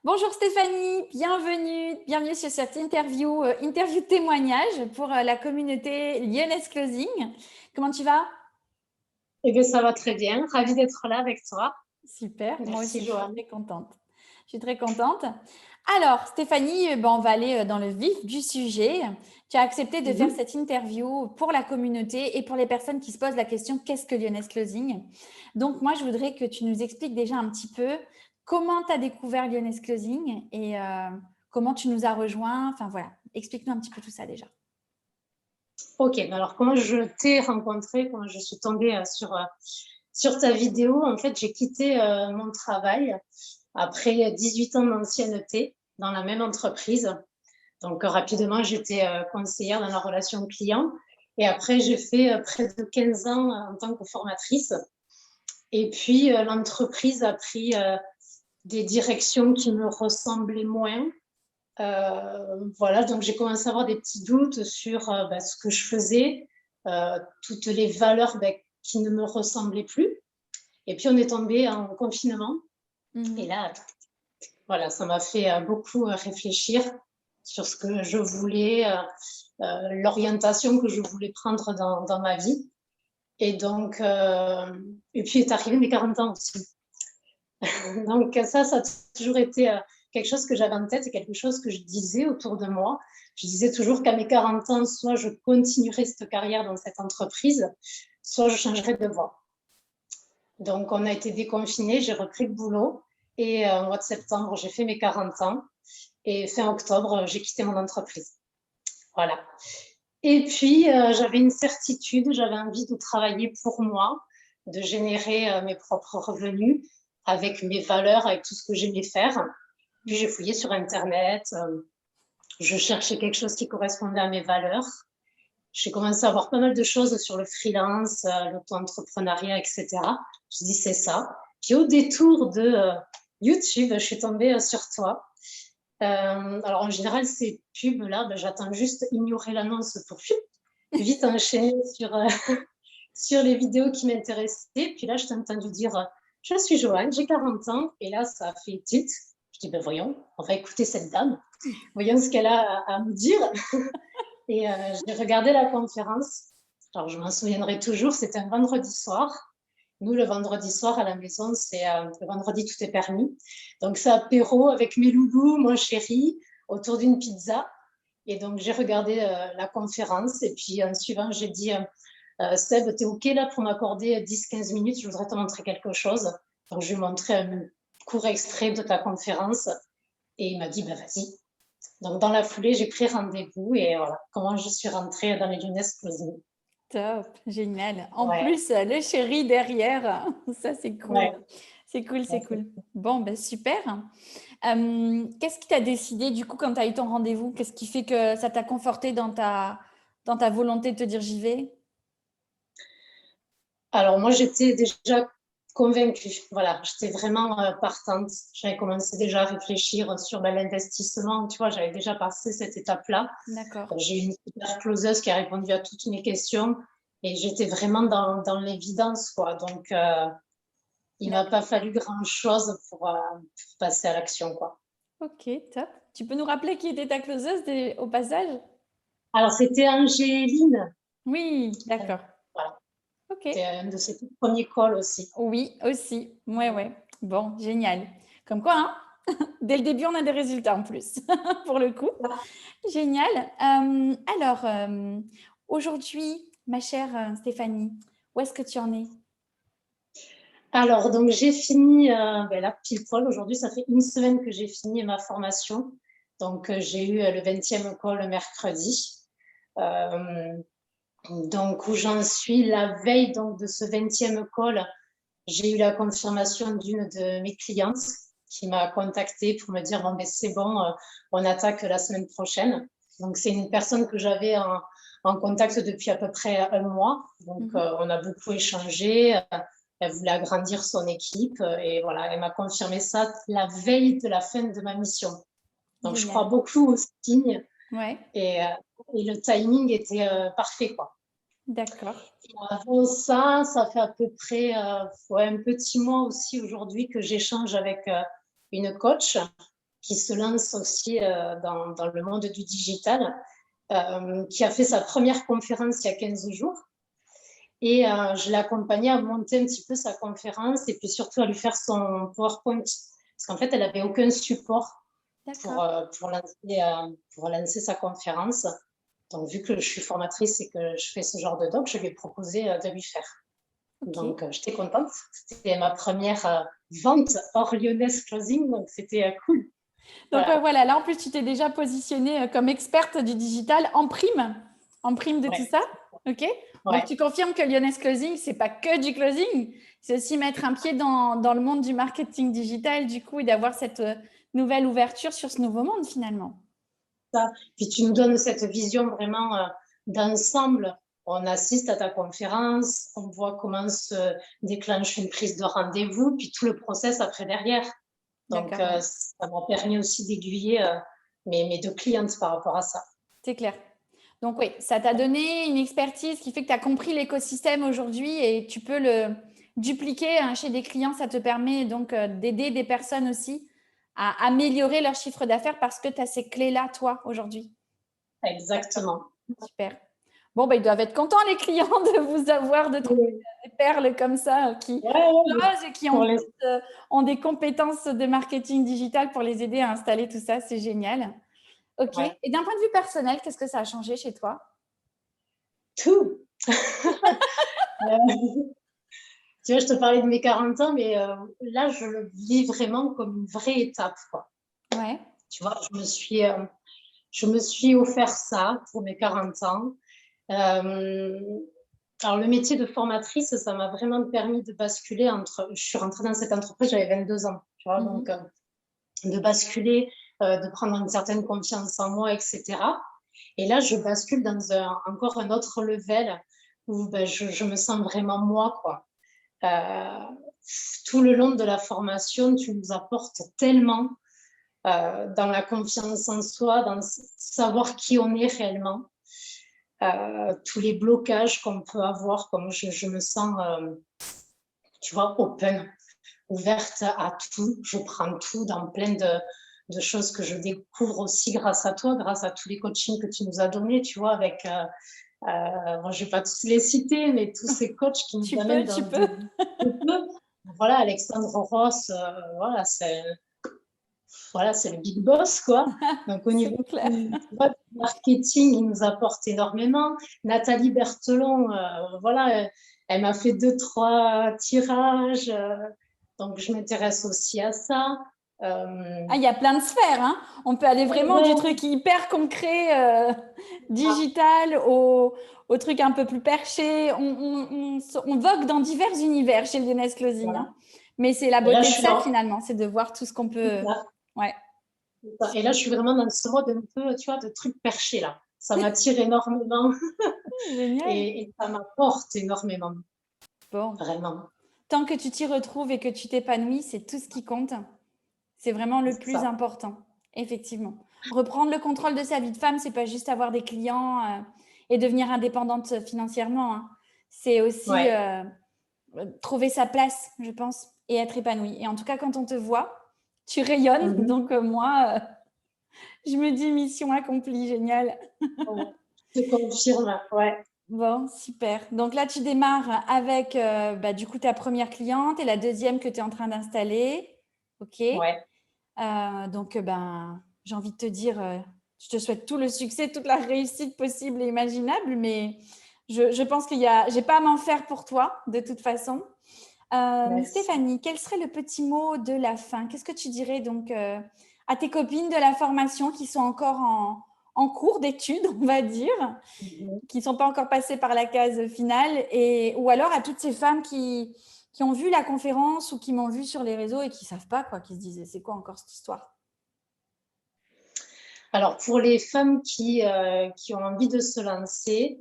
Bonjour Stéphanie, bienvenue sur cette interview témoignage pour la communauté Lyonnaise Closing. Comment tu vas? Eh bien, ça va très bien. Ravie d'être là avec toi. Super, moi Merci, aussi je suis Joanne. très contente. Je suis très contente. Alors Stéphanie, on va aller dans le vif du sujet. Tu as accepté de faire Mhm. cette interview pour la communauté et pour les personnes qui se posent la question qu'est-ce que Lyonnaise Closing? Donc moi je voudrais que tu nous expliques déjà un petit peu comment tu as découvert Lyonnaise Closing et comment tu nous as rejoints. Enfin voilà, explique-nous un petit peu tout ça déjà. Ok, alors comment je t'ai rencontré, comment je suis tombée sur ta vidéo. En fait, j'ai quitté mon travail après 18 ans d'ancienneté dans la même entreprise. Donc, rapidement, j'étais conseillère dans la relation client. Et après, j'ai fait près de 15 ans en tant que formatrice. Et puis, l'entreprise a pris des directions qui me ressemblaient moins. Voilà, donc j'ai commencé à avoir des petits doutes sur ce que je faisais, toutes les valeurs qui ne me ressemblaient plus. Et puis on est tombé en confinement. Et Mhm. là, voilà, ça m'a fait beaucoup réfléchir sur ce que je voulais, l'orientation que je voulais prendre dans ma vie. Et donc, et puis est arrivé mes 40 ans aussi. Donc ça a toujours été quelque chose que j'avais en tête et quelque chose que je disais autour de moi. Je disais toujours qu'à mes 40 ans, soit je continuerai cette carrière dans cette entreprise, soit je changerai de voie. Donc on a été déconfinés, j'ai repris le boulot et au mois de septembre, j'ai fait mes 40 ans et fin octobre, j'ai quitté mon entreprise. Voilà. Et puis j'avais une certitude, j'avais envie de travailler pour moi, de générer mes propres revenus avec mes valeurs, avec tout ce que j'aimais faire. Puis j'ai fouillé sur Internet, je cherchais quelque chose qui correspondait à mes valeurs. J'ai commencé à voir pas mal de choses sur le freelance, l'auto-entrepreneuriat, etc. Je dis c'est ça. Puis au détour de YouTube, je suis tombée sur toi. Alors en général, ces pubs-là, j'attends juste ignorer l'annonce pour vite enchaîner sur les vidéos qui m'intéressaient. Puis là, je t'ai entendu dire je suis Joanne, j'ai 40 ans. Et là, ça a fait tilt. Je dis voyons, on va écouter cette dame. Voyons ce qu'elle a à me dire. Et j'ai regardé la conférence. Alors, je m'en souviendrai toujours, c'était un vendredi soir. Nous, le vendredi soir à la maison, c'est le vendredi, tout est permis. Donc, c'est apéro avec mes loulous, mon chéri, autour d'une pizza. Et donc, j'ai regardé la conférence. Et puis, en suivant, j'ai dit Seb, t'es OK là pour m'accorder 10-15 minutes? Je voudrais te montrer quelque chose. Donc, je lui ai montré un court extrait de ta conférence. Et il m'a dit vas-y. Donc, dans la foulée, j'ai pris rendez-vous et voilà comment je suis rentrée dans les Lyonnaises Closing. Top, génial. En Ouais, plus, le chéri derrière, ça c'est cool. ouais. C'est cool, Ouais, c'est cool. Bon, ben super. Qu'est-ce qui t'a décidé du coup quand tu as eu ton rendez-vous? Qu'est-ce qui fait que ça t'a conforté dans ta volonté de te dire j'y vais? alors, moi, j'étais déjà convaincue. Voilà, j'étais vraiment partante. J'avais commencé déjà à réfléchir sur l'investissement. Tu vois, j'avais déjà passé cette étape-là. D'accord. J'ai eu une super closeuse qui a répondu à toutes mes questions et j'étais vraiment dans l'évidence, quoi. Donc, il m'a D'accord. pas fallu grand-chose pour passer à l'action, quoi. Ok, top. Tu peux nous rappeler qui était ta closeuse au passage? Alors, c'était Angéline. Oui, d'accord. Voilà, Ok. c'était un de ses tout premiers calls aussi. Oui, aussi. Ouais, ouais. Bon, génial. Comme quoi, hein? Dès le début, on a des résultats en plus, pour le coup. Génial. Alors, aujourd'hui, ma chère Stéphanie, où est-ce que tu en es? Alors, donc j'ai fini, là, pile poil, aujourd'hui, ça fait une semaine que j'ai fini ma formation. Donc, j'ai eu le 20e call mercredi. Euh, donc, où j'en suis, la veille donc, de ce 20e call, j'ai eu la confirmation d'une de mes clientes qui m'a contactée pour me dire, bon, ben, c'est bon, on attaque la semaine prochaine. Donc, c'est une personne que j'avais en contact depuis à peu près un mois. Donc, Mhm. on a beaucoup échangé. Elle voulait agrandir son équipe et voilà, elle m'a confirmé ça la veille de la fin de ma mission. Donc, je crois Génial. beaucoup aux signes Ouais, et le timing était parfait, quoi. d'accord. Avant ça, ça fait à peu près un petit mois aussi aujourd'hui que j'échange avec une coach qui se lance aussi dans le monde du digital, qui a fait sa première conférence il y a 15 jours. Et je l'ai accompagnée à monter un petit peu sa conférence et puis surtout à lui faire son PowerPoint. Parce qu'en fait, elle n'avait aucun support pour lancer sa conférence. Donc, vu que je suis formatrice et que je fais ce genre de doc, je lui ai proposé de lui faire. Okay. Donc, j'étais contente. C'était ma première vente hors Lyonnaise Closing, donc c'était cool. Donc, voilà, là, en plus, tu t'es déjà positionnée comme experte du digital en prime de tout ça. OK. Donc, tu confirmes que Lyonnaise Closing, ce n'est pas que du closing, c'est aussi mettre un pied dans le monde du marketing digital, du coup, et d'avoir cette nouvelle ouverture sur ce nouveau monde, finalement. Ça. Puis, tu nous donnes cette vision vraiment d'ensemble. On assiste à ta conférence, on voit comment se déclenche une prise de rendez-vous, puis tout le process après derrière. Donc, ça m'a permis aussi d'aiguiller mes deux clientes par rapport à ça. C'est clair. Donc, oui, ça t'a donné une expertise qui fait que tu as compris l'écosystème aujourd'hui et tu peux le dupliquer chez des clients. Ça te permet donc d'aider des personnes aussi à améliorer leur chiffre d'affaires parce que tu as ces clés-là, toi, aujourd'hui. Exactement. Super. Bon, ils doivent être contents, les clients, de vous avoir, de trouver des perles comme ça qui osent et qui ont des compétences de marketing digital pour les aider à installer tout ça. C'est génial. OK. Ouais. Et d'un point de vue personnel, qu'est-ce que ça a changé chez toi? Tout. Tu vois, je te parlais de mes 40 ans, mais là, je le vis vraiment comme une vraie étape, quoi. Ouais. Tu vois, je me suis offert ça pour mes 40 ans. Alors, le métier de formatrice, ça m'a vraiment permis de basculer je suis rentrée dans cette entreprise, j'avais 22 ans, tu vois, donc de basculer, de prendre une certaine confiance en moi, etc. Et là, je bascule dans encore un autre level où je me sens vraiment moi, quoi. Tout le long de la formation, tu nous apportes tellement dans la confiance en soi, dans savoir qui on est réellement. Tous les blocages qu'on peut avoir, comme je me sens, tu vois, open, ouverte à tout. Je prends tout dans plein de choses que je découvre aussi grâce à toi, grâce à tous les coachings que tu nous as donnés, tu vois, avec... bon, je ne vais pas tous les citer, mais tous ces coachs qui nous amènent dans voilà, Alexandre Ross, voilà, c'est le big boss, quoi. Donc, au niveau du marketing, il nous apporte énormément. Nathalie Berthelon, voilà, elle m'a fait 2-3 tirages. Donc, je m'intéresse aussi à ça. Il y a plein de sphères. Hein. On peut aller vraiment du truc hyper concret, digital, au truc un peu plus perché. On vogue dans divers univers chez Lyonnaise Closing. Hein. Mais c'est la beauté de ça, finalement. C'est de voir tout ce qu'on peut... Ouais. Et là, je suis vraiment dans ce mode un peu, tu vois, de truc perché, là. Ça m'attire énormément. Génial. Et ça m'apporte énormément. Bon. Vraiment. Tant que tu t'y retrouves et que tu t'épanouis, c'est tout ce qui compte. C'est vraiment le plus important, effectivement. Reprendre le contrôle de sa vie de femme, c'est pas juste avoir des clients et devenir indépendante financièrement. Hein. C'est aussi trouver sa place, je pense, et être épanouie. Et en tout cas, quand on te voit, tu rayonnes. Donc moi, je me dis mission accomplie, génial. Je te confirme, ouais. Bon, super. Donc là, tu démarres avec du coup ta première cliente et la deuxième que tu es en train d'installer. OK. Ouais. Donc, j'ai envie de te dire, je te souhaite tout le succès, toute la réussite possible et imaginable, mais je pense qu'il y a, j'ai pas à m'en faire pour toi, de toute façon. Stéphanie, quel serait le petit mot de la fin? Qu'est-ce que tu dirais donc à tes copines de la formation qui sont encore en cours d'études, on va dire, qui ne sont pas encore passées par la case finale, ou alors à toutes ces femmes qui ont vu la conférence ou qui m'ont vu sur les réseaux et qui ne savent pas, quoi, qui se disaient, c'est quoi encore cette histoire? Alors, pour les femmes qui ont envie de se lancer,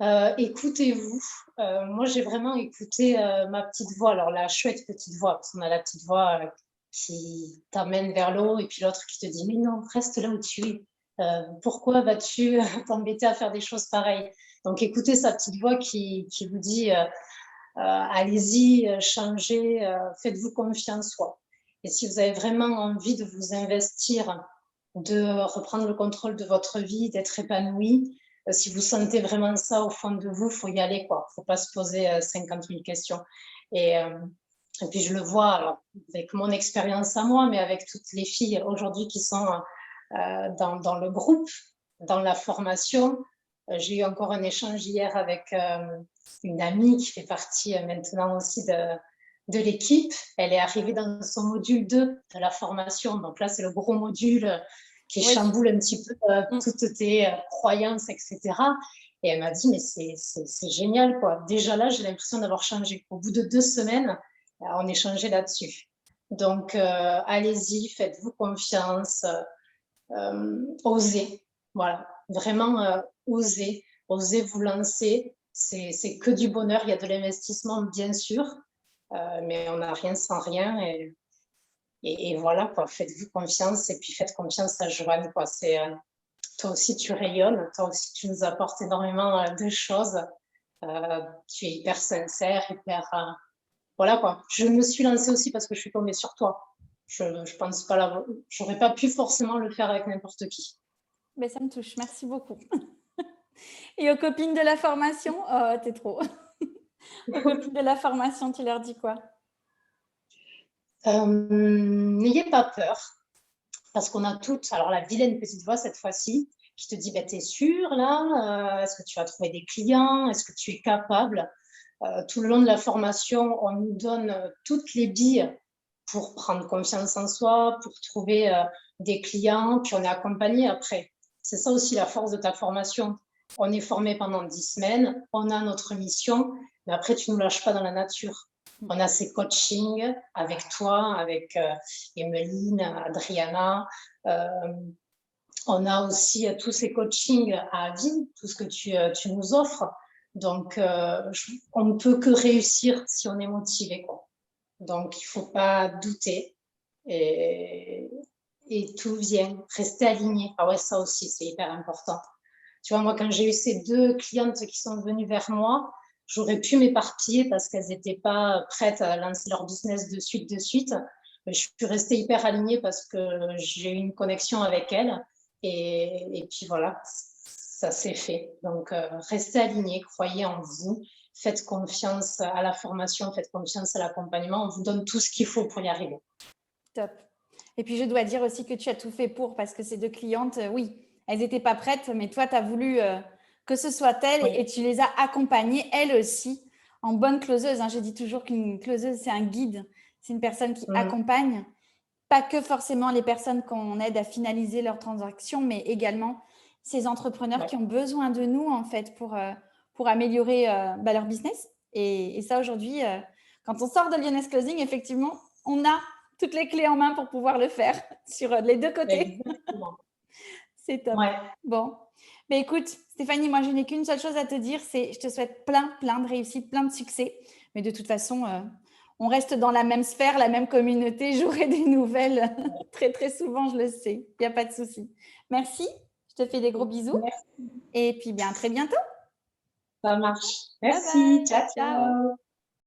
écoutez-vous. Moi, j'ai vraiment écouté ma petite voix. Alors, la chouette petite voix, parce qu'on a la petite voix qui t'amène vers l'eau et puis l'autre qui te dit « Mais non, reste là où tu es. Pourquoi vas-tu t'embêter à faire des choses pareilles ?» Donc, écoutez sa petite voix qui vous dit « Allez-y, changez, faites-vous confiance. » Et si vous avez vraiment envie de vous investir, de reprendre le contrôle de votre vie, d'être épanoui, si vous sentez vraiment ça au fond de vous, il faut y aller, quoi. Faut pas se poser 50 000 questions. Et puis je le vois, alors, avec mon expérience à moi, mais avec toutes les filles aujourd'hui qui sont dans le groupe, dans la formation. J'ai eu encore un échange hier avec une amie qui fait partie maintenant aussi de l'équipe. Elle est arrivée dans son module 2 de la formation. Donc là, c'est le gros module qui Oui. chamboule un petit peu toutes tes croyances, etc. Et elle m'a dit, mais c'est génial, quoi. Déjà là, j'ai l'impression d'avoir changé. Au bout de 2 semaines, on échangeait là-dessus. Donc, allez-y, faites-vous confiance, osez. Voilà, vraiment osez vous lancer. C'est que du bonheur. Il y a de l'investissement, bien sûr, mais on n'a rien sans rien. Et voilà, quoi. Faites-vous confiance et puis faites confiance à Joanne, quoi. Toi aussi, tu rayonnes. Toi aussi, tu nous apportes énormément de choses. Tu es hyper sincère, hyper... voilà, quoi. Je me suis lancée aussi parce que je suis tombée sur toi. Je pense pas j'aurais pas pu forcément le faire avec n'importe qui. Mais ça me touche, merci beaucoup. Et aux copines de la formation, oh, t'es trop. Aux copines de la formation, tu leur dis quoi? N'ayez pas peur, parce qu'on a toutes, alors la vilaine petite voix cette fois-ci, qui te dit, bah, t'es sûre là, est-ce que tu vas trouver des clients, est-ce que tu es capable? Tout le long de la formation, on nous donne toutes les billes pour prendre confiance en soi, pour trouver des clients, puis on est accompagné après. C'est ça aussi la force de ta formation. On est formé pendant 10 semaines, on a notre mission, mais après, tu ne nous lâches pas dans la nature. On a ces coachings avec toi, avec Emeline, Adriana. On a aussi tous ces coachings à vie, tout ce que tu nous offres. Donc, on ne peut que réussir si on est motivé, quoi. Donc, il ne faut pas douter et tout vient. Rester aligné. Ah ouais, ça aussi, c'est hyper important. Tu vois, moi, quand j'ai eu ces 2 clientes qui sont venues vers moi, j'aurais pu m'éparpiller parce qu'elles n'étaient pas prêtes à lancer leur business de suite. Mais je suis restée hyper alignée parce que j'ai eu une connexion avec elles. Et puis voilà, ça s'est fait. Donc, restez alignés, croyez en vous, faites confiance à la formation, faites confiance à l'accompagnement. On vous donne tout ce qu'il faut pour y arriver. Top. Et puis, je dois dire aussi que tu as tout fait pour, parce que ces 2 clientes, oui, elles n'étaient pas prêtes, mais toi, tu as voulu que ce soit elles, Oui. et tu les as accompagnées, elles aussi, en bonne closeuse. Hein. Je dis toujours qu'une closeuse, c'est un guide. C'est une personne qui accompagne, pas que forcément les personnes qu'on aide à finaliser leur transaction, mais également ces entrepreneurs qui ont besoin de nous, en fait, pour améliorer leur business. Et ça, aujourd'hui, quand on sort de Lyonnaise Closing, effectivement, on a toutes les clés en main pour pouvoir le faire sur les 2 côtés. Exactement. C'est top. Ouais. Bon. Mais écoute, Stéphanie, moi, je n'ai qu'une seule chose à te dire, c'est je te souhaite plein de réussite, plein de succès. Mais de toute façon, on reste dans la même sphère, la même communauté. J'aurai des nouvelles très, très souvent, je le sais. Il n'y a pas de souci. Merci. Je te fais des gros bisous. Merci. Et puis, bien, à très bientôt. Ça marche. Bye Merci. bye. Ciao, Ciao. ciao.